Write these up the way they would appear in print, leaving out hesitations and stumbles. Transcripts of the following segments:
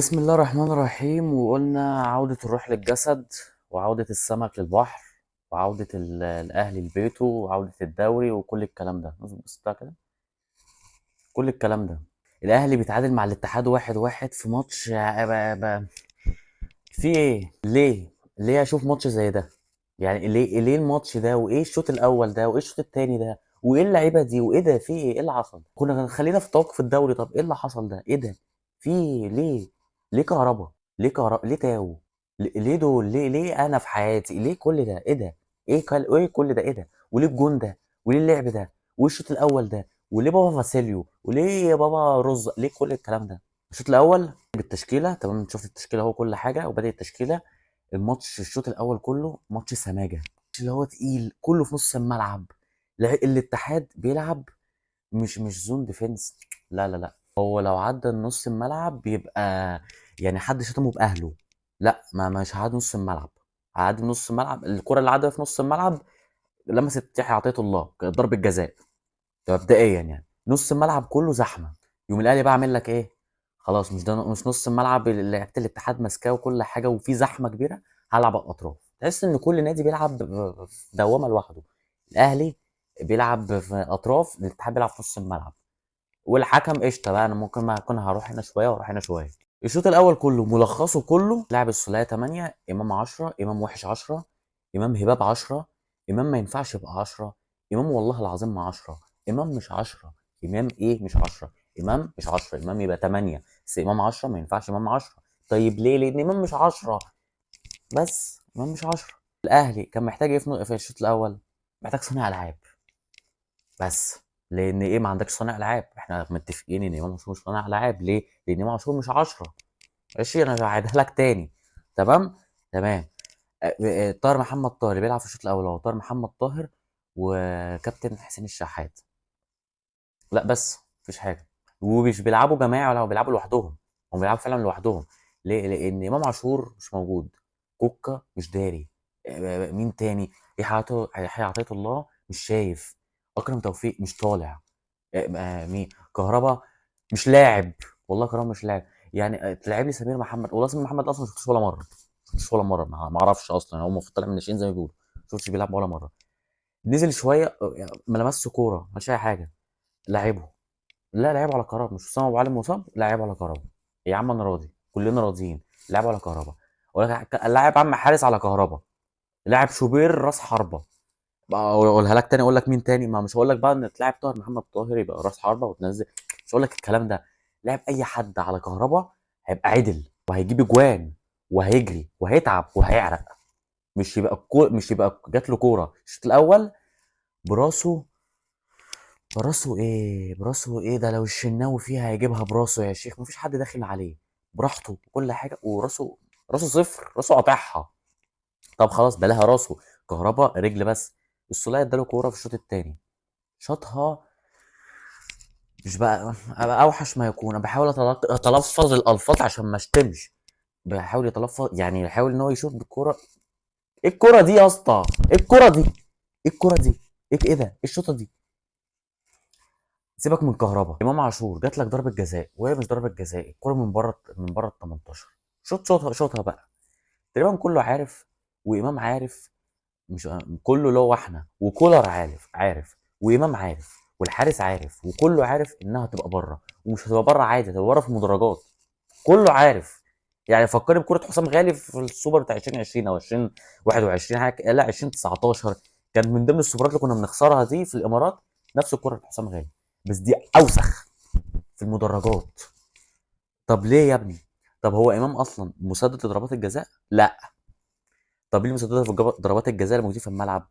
بسم الله الرحمن الرحيم. وقلنا عودة الروح للجسد، وعودة السمك للبحر، وعودة الأهلي لبيته، وعودة الدوري، وكل الكلام ده. بص بتاع كده، كل الكلام ده. الأهلي بيتعادل مع الاتحاد 1-1 في ماتش في إيه؟ ليه أشوف ماتش زي ده؟ يعني ليه الماتش ده؟ وإيه الشوط الأول ده؟ وإيه الشوط التاني ده؟ وإيه اللعيبة دي؟ وإيه ده؟ في إيه؟ إيه اللي حصل؟ كنا خلينا في توقف الدوري. طب إيه اللي حصل ده؟ إيه ده؟ في إيه؟ ليه كهربا؟ ليه تاو؟ ليه دول؟ ليه انا في حياتي؟ ليه كل ده؟ ايه ده؟ ايه كل ده؟ ايه ده؟ وليه الجون ده؟ وليه اللعب ده؟ وليه الشوط الاول ده؟ وليه بابا فاسيليو؟ وليه يا بابا رز؟ ليه كل الكلام ده؟ الشوط الاول بالتشكيله تمام، شفت التشكيله اهو، كل حاجه وبادئ التشكيله. الماتش الشوط الاول كله ماتش سماجه، ماتش اللي هو تقيل، كله في نص الملعب. الاتحاد بيلعب مش زون ديفenس. لا، هو لو عدى نص الملعب بيبقى يعني حد شتمه باهله. لا، ما مش هعدي نص الملعب. هعدي نص الملعب. الكره اللي عدت في نص الملعب لمست يحيى عطية الله، كانت ضربه جزاء. ده مبدئيا يعني نص الملعب كله زحمه. يوم الاهلي بقى عامل لك ايه؟ خلاص، مش ده مش نص الملعب اللي لعيبه الاتحاد ماسكاه وكل حاجه وفي زحمه كبيره. هلعب على الاطراف. تحس ان كل نادي بيلعب في دوامه لوحده. الاهلي بيلعب في اطراف، الاتحاد بيلعب في نص الملعب. والحكم قشطه بقى، انا ممكن ما اكون هروح هنا شويه واروح هنا شويه. الشوط الاول كله ملخصه كله لعب السوليه 8، امام 10، امام وحش 10، امام هباب 10، امام ما ينفعش يبقى 10، امام والله العظيم ما 10، امام مش 10. امام ايه مش 10؟ امام مش 10، امام يبقى 8، بس امام 10 ما ينفعش امام 10. طيب ليه؟ لان امام مش 10. بس امام مش 10. الاهلي كان محتاج ايه في الشوط الاول؟ محتاج صانع العاب بس. لان ايه؟ ما عندكش صانع العاب. احنا متفقين ان امام عاشور مش صانع العاب. ليه؟ لان امام عاشور مش 10. ماشي، انا هعيدها لك تاني. تمام. تمام. طاهر محمد طاهر اللي بيلعب في الشوط الاول هو طاهر محمد طاهر وكابتن حسين الشحات. لا بس مفيش حاجه. ومش بيلعبوا جماعي ولا بيلعبوا لوحدهم. هم بيلعبوا فعلا لوحدهم. ليه؟ لان امام عاشور مش موجود. كوكا مش داري. مين تاني؟ يحيى عطية الله مش شايف. اكرم توفيق مش طالع. مين؟ كهربا مش لاعب. والله كهربا مش لاعب. يعني تلعب لي سمير محمد. والله سمير محمد اصلا ما شفتوش ولا مره. ما شفتوش ولا مره، ما اعرفش اصلا. هو المفروض طالع من الناشئين زي ما بيقولوا. ما شفتش بيلعب ولا مره. نزل شويه ما لمسش كوره، ما عملش اي حاجه. لعبه. لا، لعب على كهربا. مش حسام ابو علي مصاب، لعب على كهربا. يا عم انا راضي، كلنا راضيين. لعب على كهربا. لاعب عم حارس على كهربا. لاعب شوبير راس حربه. بقى اقولها لك تاني، اقول لك مين تاني؟ ما مش هقول لك بقى ان تلعب طاهر محمد طاهر يبقى راس حربه وتنزل. مش هقول لك الكلام ده. لعب اي حد على كهربا هيبقى عدل وهيجيب اجوان وهيجري وهيتعب وهيعرق. مش يبقى جات له كوره الشوط الاول براسه. براسه ايه ده؟ لو الشناوي فيها هيجيبها براسه يا شيخ. مفيش حد داخل عليه. براحته وكل حاجه. وراسه راسه صفر، راسه قاطعها. طب خلاص بلاها راسه. كهربا رجل بس. السولية اداله كوره في الشوط الثاني، شاطها. مش بقى اوحش ما يكون. انا بحاول اتلفظ الالفاظ عشان ما اشتمش. بيحاول يتلفظ، يعني يحاول ان هو يشوط بالكوره. ايه الكوره دي يا اسطى؟ ايه الكوره دي؟ ايه الكوره دي؟ ايه ده؟ ايه الشوطه دي؟ سيبك من كهربا. امام عاشور جات لك ضربه جزاء وهي مش ضربه جزاء، الكوره من بره ال 18. شوطها بقى. تقريبا كله عارف. وامام عارف. مش كله اللي هو احنا وكولر عارف وامام عارف والحارس عارف وكله عارف انها هتبقى بره. ومش هتبقى بره عادي، هتبقى بره في المدرجات. كله عارف. يعني فكرني بكره حسام غالي في السوبر بتاع 2020 او 2021 حاجه، لا 2019. كان من ضمن السوبرات اللي كنا بنخسرها دي في الامارات. نفس الكره بتاعت حسام غالي. بس دي اوسخ في المدرجات. طب ليه يا ابني؟ طب هو امام اصلا مسدد لضربات الجزاء؟ لا. طب ليه مسدد في ضربات الجزاء اللي موجودين في الملعب؟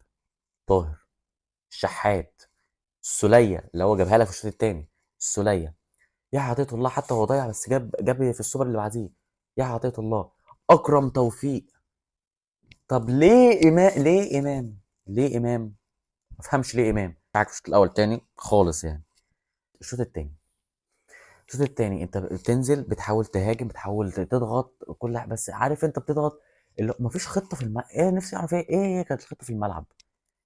طاهر، الشحات، السوليه اللي هو جابها لك في الشوط الثاني. السوليه. يا عطية الله حتى هو ضيع، بس جاب في السوبر اللي بعديه. يا عطية الله. اكرم توفيق. طب ليه امام؟ ما افهمش ليه امام معاك في الشوط الاول تاني خالص يعني. الشوط الثاني. الشوط التاني انت بتنزل بتحاول تهاجم، بتحاول تضغط كل بس عارف انت بتضغط. اللي مفيش خطه في الملعب. ايه نفسي اعرف ايه كانت الخطه في الملعب؟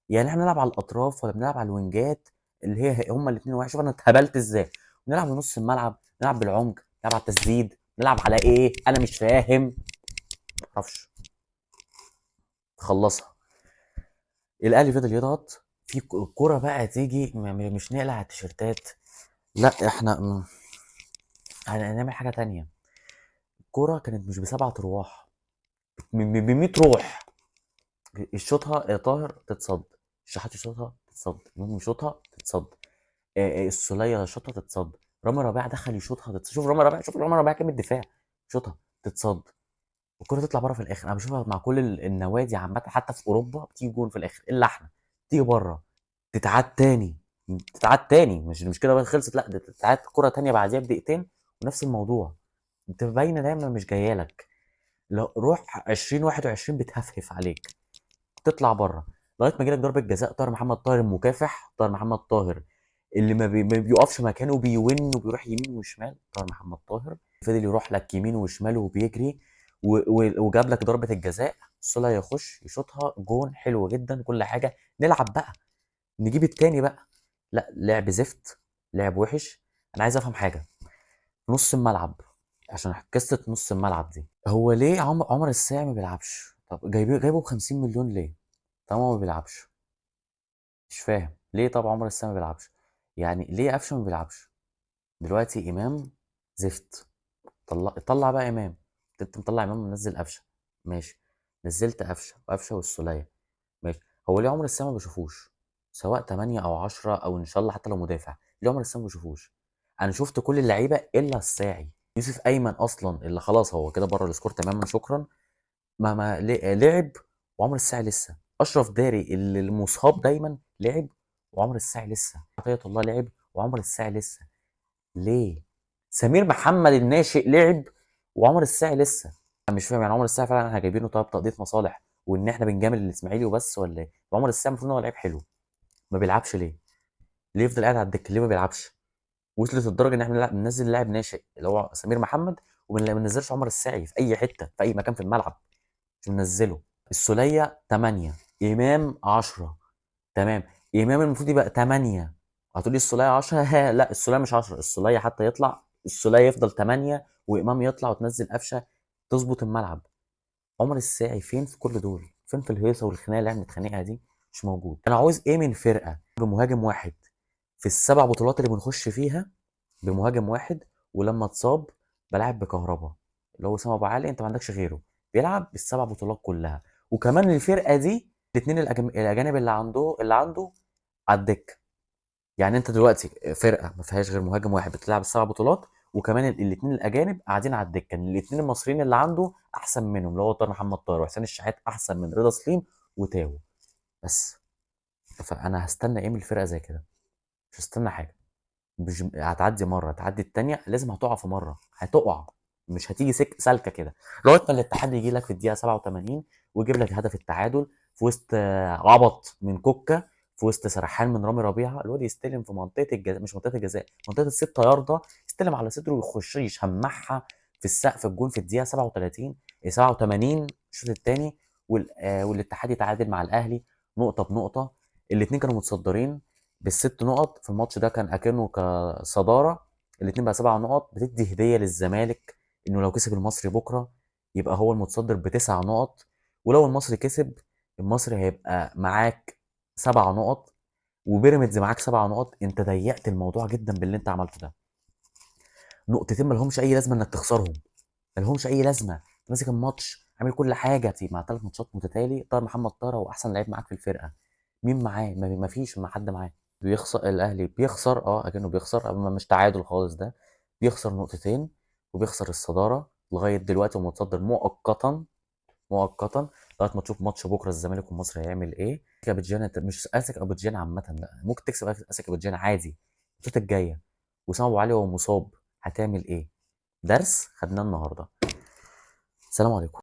يعني احنا بنلعب على الاطراف ولا بنلعب على الوينجات اللي هما الاثنين واحد؟ شوف انا اتهبلت ازاي. بنلعب بنص الملعب، نلعب بالعمق، نلعب على التسديد. نلعب على ايه؟ انا مش فاهم. معرفش. خلصها. الاهلي فضل يضغط في الكوره بقى تيجي، مش نقلع التيشيرتات، لا احنا هنعمل حاجه تانية. الكوره كانت مش بسبعة ارواح، ب 100 روح. يشوطها طاهر تتصد، الشحات يشوطها تتصد، المهم يشوطها تتصد، السولية يشوطها تتصد، رامي ربيعة دخل يشوطها تتصد. شوف رامي ربيعة، شوف رامي ربيعة كام الدفاع، يشوطها تتصد، والكرة تطلع بره في الاخر. انا بشوفها مع كل النوادي عامة، حتى في اوروبا بتيجي جون في الاخر الا احنا، تيجي بره تتعاد تاني، تتعاد تاني، مش كده بقى خلصت، لا ده تتعاد كرة تانية بعديها بدقيقتين ونفس الموضوع. انت باينه دايما مش جايه لك. لو روح 2021 بتهفهف عليك، تطلع بره لغايه ما يجيلك ضربه جزاء. طاهر محمد طاهر المكافح، طاهر محمد طاهر اللي ما بيقفش مكانه، بيون وبيروح يمين وشمال. طاهر محمد طاهر فضل يروح لك يمين وشمال وبيجري وجاب لك ضربه الجزاء. السولية يخش يشوطها جون حلو جدا كل حاجه. نلعب بقى، نجيب التاني بقى. لا لعب زفت، لعب وحش. انا عايز افهم حاجه، نص الملعب، عشان قصه نص الملعب دي، هو ليه عمر الساعي ما بيلعبش؟ طب جايبه ب 50 مليون ليه؟ طالما ما بيلعبش. مش فاهم ليه. طب عمر الساعي ما بيلعبش، يعني ليه قفشه ما بيلعبش؟ دلوقتي امام زفت، طلع بقى امام. انت مطلع امام منزل قفشه، ماشي. نزلت قفشه وقفشه والسوليه، ماشي. هو ليه عمر الساعي ما بشوفوش؟ سواء 8 او 10 او ان شاء الله حتى لو مدافع، ليه عمر الساعي ما بشوفوش؟ انا شفت كل اللعيبه الا الساعي. يوسف ايمن اصلا اللي خلاص هو كده بره السكور تماما شكرا، ما لعب، وعمر الساعي لسه. اشرف داري اللي المصاب دايما لعب، وعمر الساعي لسه. عطية الله لعب وعمر الساعي لسه. ليه؟ سمير محمد الناشئ لعب وعمر الساعي لسه. انا مش فاهم يعني عمر الساعي فعلا احنا جايبينه طب تقضيه مصالح وان احنا بنجامل الاسماعيلي وبس ولا ايه؟ وعمر الساعي المفروض ان هو لعيب حلو، ما بيلعبش ليه؟ ليه يفضل قاعد على الدكه؟ ليه ما بيلعبش؟ وصلت الدرجه ان احنا بننزل لاعب ناشئ اللي هو سمير محمد، وما بننزلش عمر الساعي في اي حته في اي مكان في الملعب، مش بننزله. السولية 8، إمام 10، تمام. إمام المفروض يبقى 8. هتقولي السولية 10؟ ها لا، السولية مش 10. السولية حتى يطلع، السولية يفضل 8 وإمام يطلع وتنزل قفشة تظبط الملعب. عمر الساعي فين في كل دول؟ فين في الهيصة والخناقة اللي احنا بنتخانقها دي؟ مش موجود. أنا عاوز إيه من فرقة بمهاجم واحد في السبع بطولات اللي بنخش فيها، بمهاجم واحد، ولما اتصاب بلعب بكهربا اللي هو سام ابو علي، انت ما عندكش غيره بيلعب بالسبع بطولات كلها. وكمان الفرقه دي الاثنين الاجانب اللي عنده على الدكه. يعني انت دلوقتي فرقه ما فيهاش غير مهاجم واحد بتلعب السبع بطولات، وكمان الاثنين الاجانب قاعدين على الدكه. الاثنين المصريين اللي عنده احسن منهم، اللي هو طاهر محمد طاهر وحسين الشحات احسن من رضا سليم وتاو بس. فانا هستنى ايه من الفرقه زي كده؟ مش هستنى حاجه. مش هتعدي مره، تعدي التانيه، لازم هتقع في مره، هتقع. مش هتيجي سالكه كده لغايه ما الاتحاد يجي لك في الدقيقه 87 ويجيب لك هدف التعادل في وسط عبط من كوكا، في وسط سرحان من رامي ربيعه. الواد يستلم في منطقه الجزاء، مش منطقه الجزاء، منطقه الست يارده، يستلم على صدره ويخش يشمعها في السقف الجون في الدقيقه 37 87 الشوط الثاني. والاتحاد يتعادل مع الاهلي نقطه بنقطه. الاثنين كانوا متصدرين بالست نقط في الماتش ده، كان اكنه كصداره. الاثنين بقى 7 نقط، بتدي هديه للزمالك انه لو كسب المصري بكره يبقى هو المتصدر ب9 نقط. ولو المصري كسب، المصري هيبقى معاك 7 نقط، وبيراميدز معاك 7 نقط. انت ضيقت الموضوع جدا باللي انت عملته ده. نقطتين ما لهمش اي لازمه انك تخسرهم، ما لهمش اي لازمه. ماسك الماتش عامل كل حاجه مع 3 ماتشات متتالي. طاهر محمد طاهر هو احسن لعيب معاك في الفرقه. مين معاه؟ ما فيش ما حد معاه. بيخسر الاهلي، بيخسر اكنه بيخسر، اما مش تعادل خالص ده. بيخسر نقطتين وبيخسر الصداره لغايه دلوقتي ومتصدر مؤقتا، مؤقتا لغايه ما تشوف ماتش بكره الزمالك والمصري هيعمل ايه. ابيجان، انت مش اسك ابيجان عامه، لا ممكن تكسب اسك ابيجان عادي الشوط الجايه. وسام ابو علي وهو مصاب هتعمل ايه؟ درس خدناه النهارده. السلام عليكم.